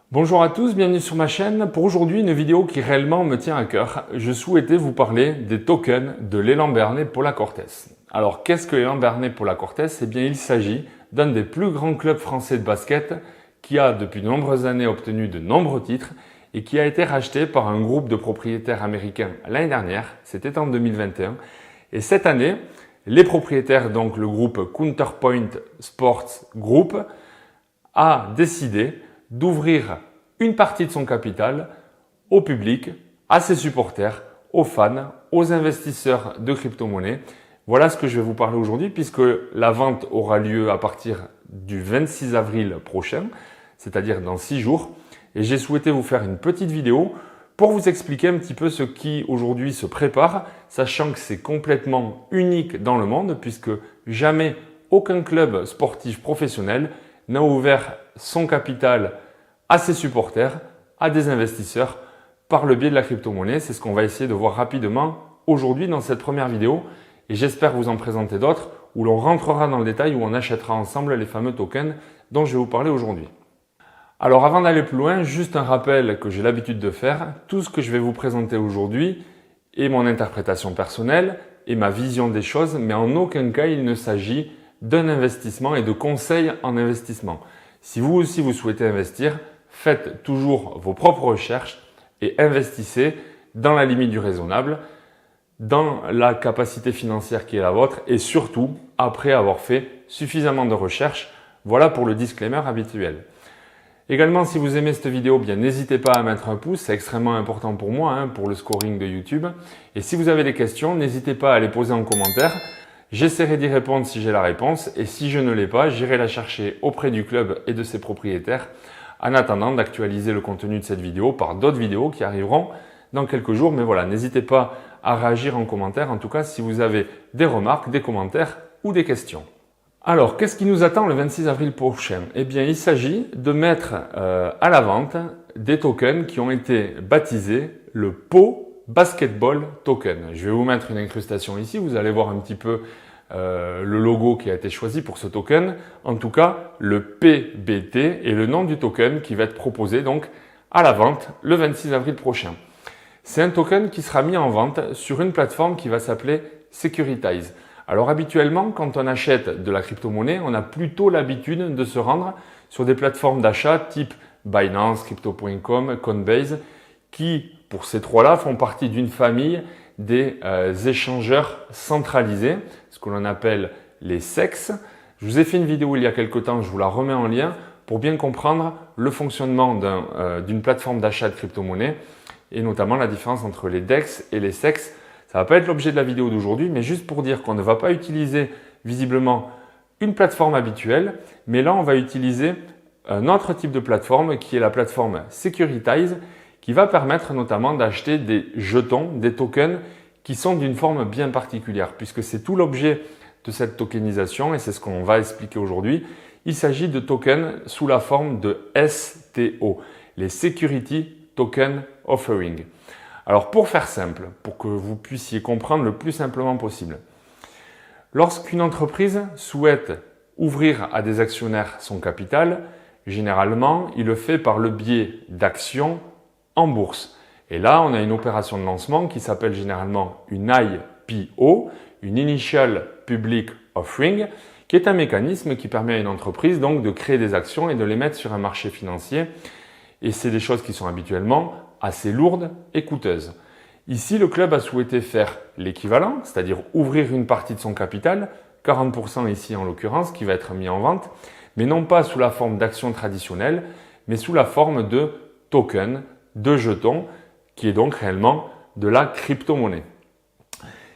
Bonjour à tous, bienvenue sur ma chaîne. Pour aujourd'hui, une vidéo qui réellement me tient à cœur. Je souhaitais vous parler des tokens de l'élan Bernet Paula Cortez. Alors, qu'est-ce que l'élan Bernet Paula Cortez? Eh bien, il s'agit d'un des plus grands clubs français de basket qui a depuis de nombreuses années obtenu de nombreux titres et qui a été racheté par un groupe de propriétaires américains l'année dernière, c'était en 2021. Et cette année, les propriétaires, donc le groupe Counterpoint Sports Group, a décidé d'ouvrir une partie de son capital au public, à ses supporters, aux fans, aux investisseurs de crypto-monnaies. Voilà ce que je vais vous parler aujourd'hui puisque la vente aura lieu à partir du 26 avril prochain, c'est-à-dire dans 6 jours. Et j'ai souhaité vous faire une petite vidéo pour vous expliquer un petit peu ce qui aujourd'hui se prépare, sachant que c'est complètement unique dans le monde puisque jamais aucun club sportif professionnel n'a ouvert son capital à ses supporters, à des investisseurs par le biais de la crypto-monnaie. C'est ce qu'on va essayer de voir rapidement aujourd'hui dans cette première vidéo et j'espère vous en présenter d'autres où l'on rentrera dans le détail, où on achètera ensemble les fameux tokens dont je vais vous parler aujourd'hui. Alors avant d'aller plus loin, juste un rappel que j'ai l'habitude de faire. Tout ce que je vais vous présenter aujourd'hui est mon interprétation personnelle et ma vision des choses, mais en aucun cas il ne s'agit d'un investissement et de conseils en investissement. Si vous aussi vous souhaitez investir, faites toujours vos propres recherches et investissez dans la limite du raisonnable, dans la capacité financière qui est la vôtre et surtout après avoir fait suffisamment de recherches. Voilà pour le disclaimer habituel. Également, si vous aimez cette vidéo, bien n'hésitez pas à mettre un pouce, c'est extrêmement important pour moi, pour le scoring de YouTube. Et si vous avez des questions, n'hésitez pas à les poser en commentaire. J'essaierai d'y répondre si j'ai la réponse et si je ne l'ai pas, j'irai la chercher auprès du club et de ses propriétaires en attendant d'actualiser le contenu de cette vidéo par d'autres vidéos qui arriveront dans quelques jours. Mais voilà, n'hésitez pas à réagir en commentaire, en tout cas si vous avez des remarques, des commentaires ou des questions. Alors, qu'est-ce qui nous attend le 26 avril prochain? Eh bien, il s'agit de mettre à la vente des tokens qui ont été baptisés le PO Basketball Token. Je vais vous mettre une incrustation ici, vous allez voir un petit peu le logo qui a été choisi pour ce token. En tout cas, le PBT est le nom du token qui va être proposé donc à la vente le 26 avril prochain. C'est un token qui sera mis en vente sur une plateforme qui va s'appeler Securitize. Alors habituellement, quand on achète de la crypto-monnaie, on a plutôt l'habitude de se rendre sur des plateformes d'achat type Binance, Crypto.com, Coinbase, qui, pour ces trois-là, font partie d'une famille des échangeurs centralisés, ce que l'on appelle les SEX. Je vous ai fait une vidéo il y a quelque temps, je vous la remets en lien pour bien comprendre le fonctionnement d'une plateforme d'achat de crypto-monnaie et notamment la différence entre les DEX et les SEX. Ça ne va pas être l'objet de la vidéo d'aujourd'hui, mais juste pour dire qu'on ne va pas utiliser visiblement une plateforme habituelle, mais là on va utiliser un autre type de plateforme qui est la plateforme Securitize, qui va permettre notamment d'acheter des jetons, des tokens qui sont d'une forme bien particulière, puisque c'est tout l'objet de cette tokenisation et c'est ce qu'on va expliquer aujourd'hui. Il s'agit de tokens sous la forme de STO, les Security Token Offering. Alors pour faire simple, pour que vous puissiez comprendre le plus simplement possible, lorsqu'une entreprise souhaite ouvrir à des actionnaires son capital, généralement, il le fait par le biais d'actions en bourse. Et là, on a une opération de lancement qui s'appelle généralement une IPO, une Initial Public Offering, qui est un mécanisme qui permet à une entreprise donc de créer des actions et de les mettre sur un marché financier. Et c'est des choses qui sont habituellement assez lourdes et coûteuses. Ici, le club a souhaité faire l'équivalent, c'est-à-dire ouvrir une partie de son capital, 40% ici en l'occurrence, qui va être mis en vente, mais non pas sous la forme d'actions traditionnelles, mais sous la forme de tokens, de jetons, qui est donc réellement de la crypto-monnaie.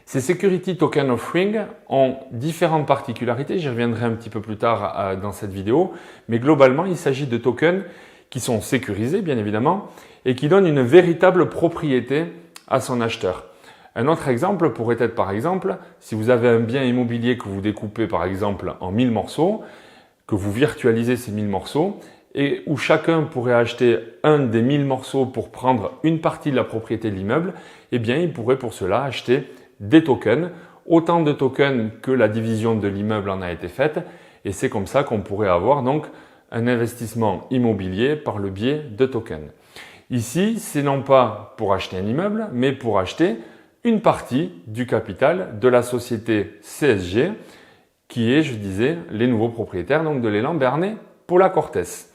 Ces Security Token Offering ont différentes particularités, j'y reviendrai un petit peu plus tard dans cette vidéo, mais globalement, il s'agit de tokens qui sont sécurisés, bien évidemment, et qui donnent une véritable propriété à son acheteur. Un autre exemple pourrait être, par exemple, si vous avez un bien immobilier que vous découpez, par exemple, en 1000 morceaux, que vous virtualisez ces 1000 morceaux, et où chacun pourrait acheter un des 1000 morceaux pour prendre une partie de la propriété de l'immeuble, eh bien, il pourrait pour cela acheter des tokens, autant de tokens que la division de l'immeuble en a été faite, et c'est comme ça qu'on pourrait avoir donc un investissement immobilier par le biais de tokens. Ici, c'est non pas pour acheter un immeuble, mais pour acheter une partie du capital de la société CSG, qui est, je disais, les nouveaux propriétaires donc de l'élan Bernay Paula Cortès.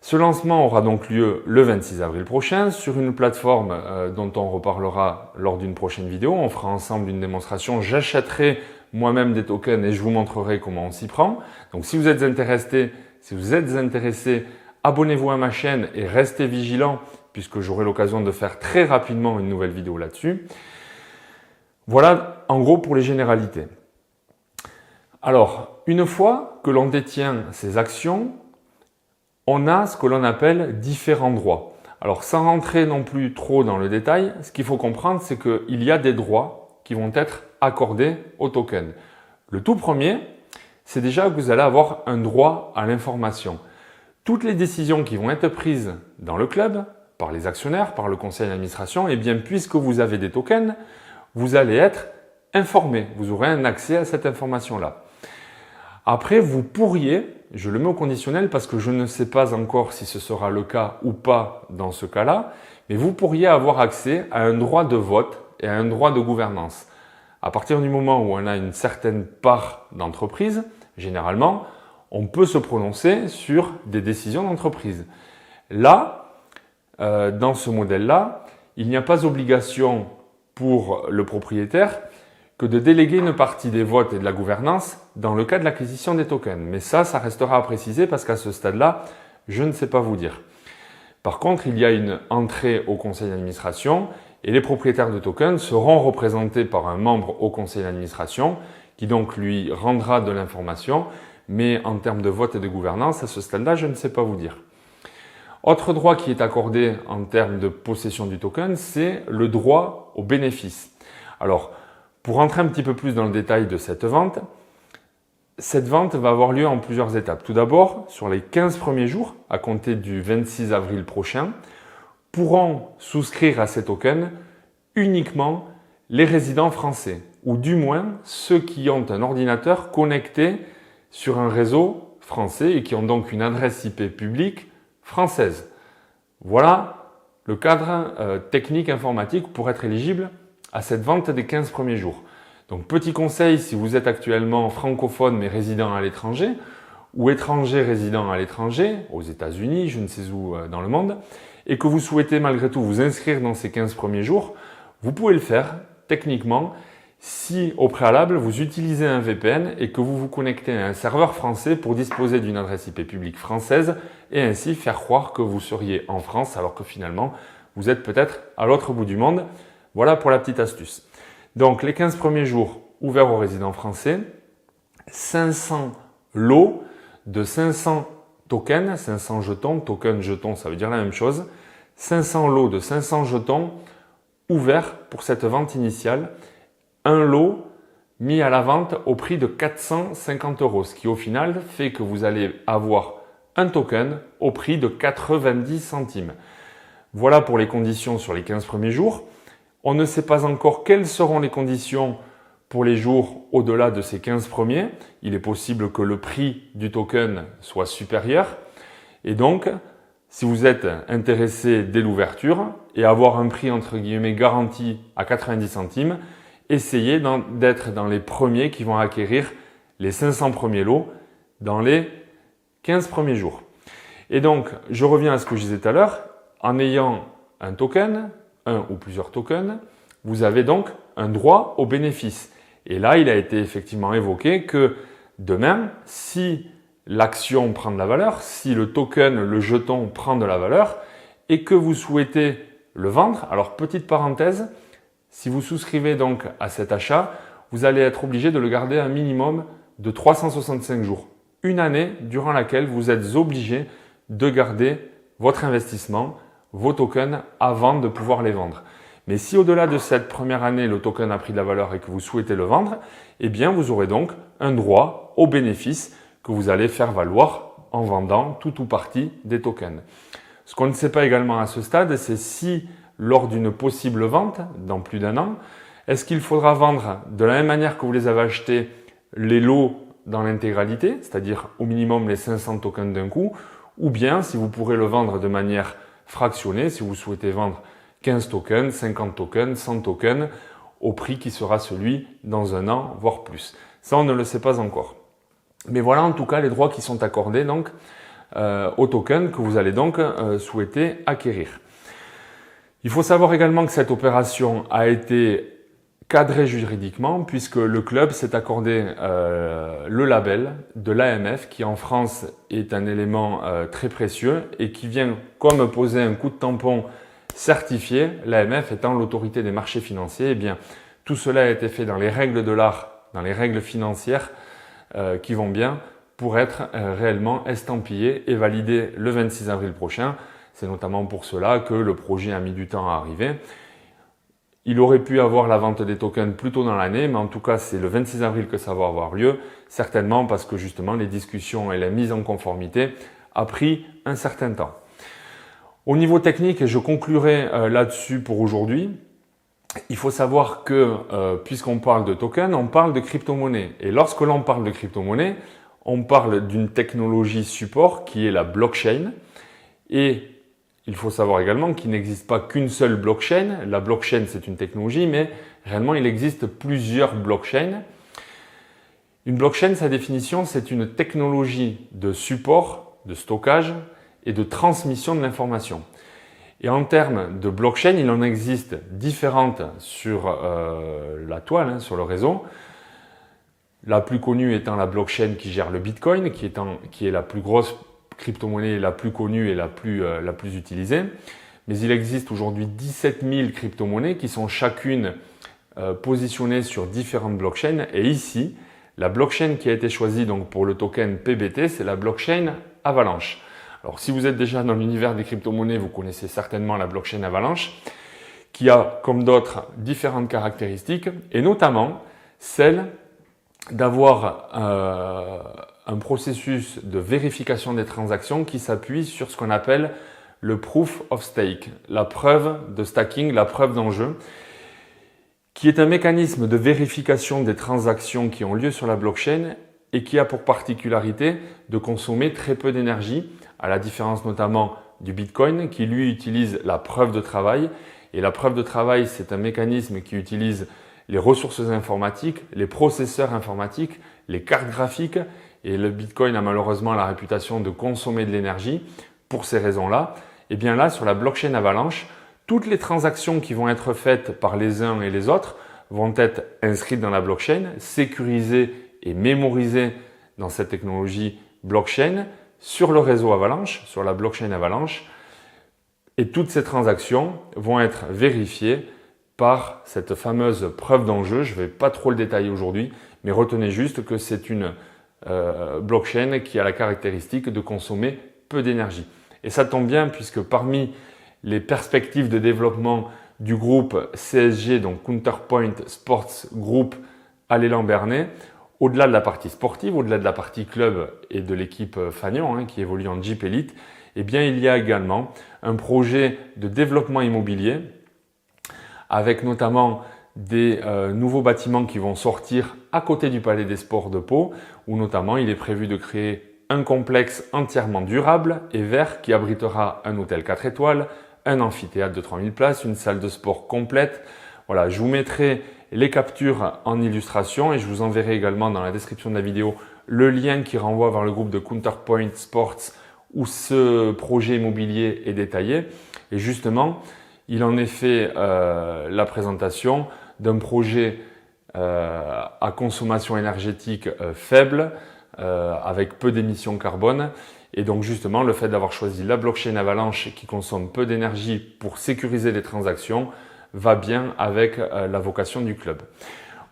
Ce lancement aura donc lieu le 26 avril prochain sur une plateforme dont on reparlera lors d'une prochaine vidéo. On fera ensemble une démonstration. J'achèterai moi-même des tokens et je vous montrerai comment on s'y prend. Donc si vous êtes intéressé, abonnez-vous à ma chaîne et restez vigilants puisque j'aurai l'occasion de faire très rapidement une nouvelle vidéo là-dessus. Voilà en gros pour les généralités. Alors, une fois que l'on détient ces actions, on a ce que l'on appelle différents droits. Alors, sans rentrer non plus trop dans le détail, ce qu'il faut comprendre, c'est qu'il y a des droits qui vont être accordés au token. Le tout premier, c'est déjà que vous allez avoir un droit à l'information. Toutes les décisions qui vont être prises dans le club, par les actionnaires, par le conseil d'administration, eh bien, puisque vous avez des tokens, vous allez être informé. Vous aurez un accès à cette information-là. Après, vous pourriez, je le mets au conditionnel parce que je ne sais pas encore si ce sera le cas ou pas dans ce cas-là, mais vous pourriez avoir accès à un droit de vote et à un droit de gouvernance. À partir du moment où on a une certaine part d'entreprise, généralement, on peut se prononcer sur des décisions d'entreprise. Là, dans ce modèle-là, il n'y a pas obligation pour le propriétaire que de déléguer une partie des votes et de la gouvernance dans le cas de l'acquisition des tokens. Mais ça restera à préciser parce qu'à ce stade-là, je ne sais pas vous dire. Par contre, il y a une entrée au conseil d'administration et les propriétaires de tokens seront représentés par un membre au conseil d'administration qui donc lui rendra de l'information. Mais en termes de vote et de gouvernance, à ce stade-là, je ne sais pas vous dire. Autre droit qui est accordé en termes de possession du token, c'est le droit au bénéfice. Alors, pour rentrer un petit peu plus dans le détail de cette vente va avoir lieu en plusieurs étapes. Tout d'abord, sur les 15 premiers jours, à compter du 26 avril prochain, pourront souscrire à ces tokens uniquement les résidents français, ou du moins ceux qui ont un ordinateur connecté sur un réseau français et qui ont donc une adresse IP publique française. Voilà le cadre technique informatique pour être éligible à cette vente des 15 premiers jours. Donc petit conseil, si vous êtes actuellement francophone mais résident à l'étranger ou étranger résident à l'étranger, aux États-Unis, je ne sais où dans le monde, et que vous souhaitez malgré tout vous inscrire dans ces 15 premiers jours, vous pouvez le faire techniquement si au préalable vous utilisez un VPN et que vous vous connectez à un serveur français pour disposer d'une adresse IP publique française et ainsi faire croire que vous seriez en France alors que finalement vous êtes peut-être à l'autre bout du monde. Voilà pour la petite astuce. Donc les 15 premiers jours ouverts aux résidents français, 500 lots de 500 tokens, 500 jetons, token, jetons, ça veut dire la même chose, 500 lots de 500 jetons ouverts pour cette vente initiale, un lot mis à la vente au prix de 450 €, ce qui au final fait que vous allez avoir un token au prix de 90 centimes. Voilà pour les conditions sur les 15 premiers jours. On ne sait pas encore quelles seront les conditions pour les jours au-delà de ces 15 premiers. Il est possible que le prix du token soit supérieur. Et donc, si vous êtes intéressé dès l'ouverture et avoir un prix entre guillemets garanti à 90 centimes, essayez d'être dans les premiers qui vont acquérir les 500 premiers lots dans les 15 premiers jours. Et donc, je reviens à ce que je disais tout à l'heure. En ayant un token, un ou plusieurs tokens, vous avez donc un droit au bénéfice. Et là, il a été effectivement évoqué que demain, si l'action prend de la valeur, si le token, le jeton prend de la valeur et que vous souhaitez le vendre, alors petite parenthèse, si vous souscrivez donc à cet achat, vous allez être obligé de le garder un minimum de 365 jours. Une année durant laquelle vous êtes obligé de garder votre investissement, vos tokens avant de pouvoir les vendre. Mais si au-delà de cette première année, le token a pris de la valeur et que vous souhaitez le vendre, eh bien vous aurez donc un droit au bénéfice que vous allez faire valoir en vendant tout ou partie des tokens. Ce qu'on ne sait pas également à ce stade, c'est si lors d'une possible vente, dans plus d'un an, est-ce qu'il faudra vendre de la même manière que vous les avez achetés les lots dans l'intégralité, c'est-à-dire au minimum les 500 tokens d'un coup, ou bien si vous pourrez le vendre de manière fractionnée, si vous souhaitez vendre 15 tokens, 50 tokens, 100 tokens, au prix qui sera celui dans un an, voire plus. Ça, on ne le sait pas encore. Mais voilà en tout cas les droits qui sont accordés donc aux tokens que vous allez donc souhaiter acquérir. Il faut savoir également que cette opération a été cadrée juridiquement puisque le club s'est accordé le label de l'AMF qui en France est un élément très précieux et qui vient comme poser un coup de tampon certifié, l'AMF étant l'autorité des marchés financiers. Eh bien, tout cela a été fait dans les règles de l'art, dans les règles financières qui vont bien pour être réellement estampillé et validé le 26 avril prochain. C'est notamment pour cela que le projet a mis du temps à arriver. Il aurait pu avoir la vente des tokens plus tôt dans l'année, mais en tout cas, c'est le 26 avril que ça va avoir lieu, certainement parce que justement, les discussions et la mise en conformité a pris un certain temps. Au niveau technique, et je conclurai là-dessus pour aujourd'hui, il faut savoir que puisqu'on parle de tokens, on parle de crypto-monnaie. Et lorsque l'on parle de crypto-monnaie, on parle d'une technologie support qui est la blockchain. Et il faut savoir également qu'il n'existe pas qu'une seule blockchain. La blockchain, c'est une technologie, mais réellement, il existe plusieurs blockchains. Une blockchain, sa définition, c'est une technologie de support, de stockage et de transmission de l'information. Et en termes de blockchain, il en existe différentes sur la toile, sur le réseau. La plus connue étant la blockchain qui gère le Bitcoin, qui est la plus grosse crypto-monnaie, la plus connue et la plus utilisée. Mais il existe aujourd'hui 17 000 crypto-monnaies qui sont chacune positionnées sur différentes blockchains. Et ici, la blockchain qui a été choisie donc pour le token PBT, c'est la blockchain Avalanche. Alors, si vous êtes déjà dans l'univers des crypto-monnaies, vous connaissez certainement la blockchain Avalanche, qui a, comme d'autres, différentes caractéristiques, et notamment celle d'avoir un processus de vérification des transactions qui s'appuie sur ce qu'on appelle le proof of stake, la preuve de stacking, la preuve d'enjeu, qui est un mécanisme de vérification des transactions qui ont lieu sur la blockchain et qui a pour particularité de consommer très peu d'énergie, à la différence notamment du Bitcoin qui lui utilise la preuve de travail. Et la preuve de travail, c'est un mécanisme qui utilise les ressources informatiques, les processeurs informatiques, les cartes graphiques. Et le Bitcoin a malheureusement la réputation de consommer de l'énergie. Pour ces raisons-là, et bien là, sur la blockchain Avalanche, toutes les transactions qui vont être faites par les uns et les autres vont être inscrites dans la blockchain, sécurisées et mémorisées dans cette technologie blockchain sur le réseau Avalanche, sur la blockchain Avalanche. Et toutes ces transactions vont être vérifiées par cette fameuse preuve d'enjeu. Je ne vais pas trop le détailler aujourd'hui, mais retenez juste que c'est une blockchain qui a la caractéristique de consommer peu d'énergie. Et ça tombe bien puisque parmi les perspectives de développement du groupe CSG, donc Counterpoint Sports Group à l'Élan Bernais, au-delà de la partie sportive, au-delà de la partie club et de l'équipe Fagnon qui évolue en Jeep Elite, eh bien, il y a également un projet de développement immobilier avec notamment des nouveaux bâtiments qui vont sortir à côté du Palais des Sports de Pau, où notamment il est prévu de créer un complexe entièrement durable et vert qui abritera un hôtel 4 étoiles, un amphithéâtre de 3000 places, une salle de sport complète. Voilà, je vous mettrai les captures en illustration et je vous enverrai également dans la description de la vidéo le lien qui renvoie vers le groupe de Counterpoint Sports où ce projet immobilier est détaillé. Et justement, il en est fait la présentation d'un projet à consommation énergétique faible, avec peu d'émissions carbone. Et donc justement, le fait d'avoir choisi la blockchain Avalanche qui consomme peu d'énergie pour sécuriser les transactions va bien avec la vocation du club.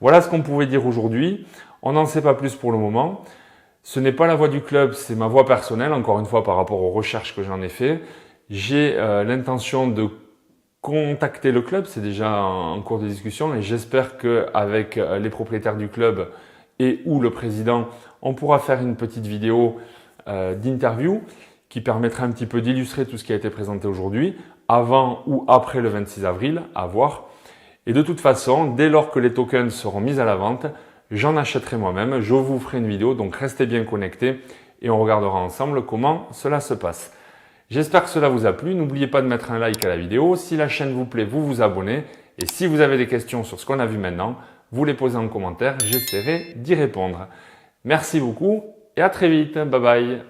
Voilà ce qu'on pouvait dire aujourd'hui. On n'en sait pas plus pour le moment. Ce n'est pas la voix du club, c'est ma voix personnelle, encore une fois par rapport aux recherches que j'en ai fait. J'ai l'intention de contacter le club, c'est déjà en cours de discussion et j'espère qu'avec les propriétaires du club et ou le président, on pourra faire une petite vidéo d'interview qui permettra un petit peu d'illustrer tout ce qui a été présenté aujourd'hui, avant ou après le 26 avril, à voir. Et de toute façon, dès lors que les tokens seront mis à la vente, j'en achèterai moi-même, je vous ferai une vidéo, donc restez bien connectés et on regardera ensemble comment cela se passe. J'espère que cela vous a plu, n'oubliez pas de mettre un like à la vidéo, si la chaîne vous plaît, vous vous abonnez et si vous avez des questions sur ce qu'on a vu maintenant, vous les posez en commentaire, j'essaierai d'y répondre. Merci beaucoup et à très vite, bye bye.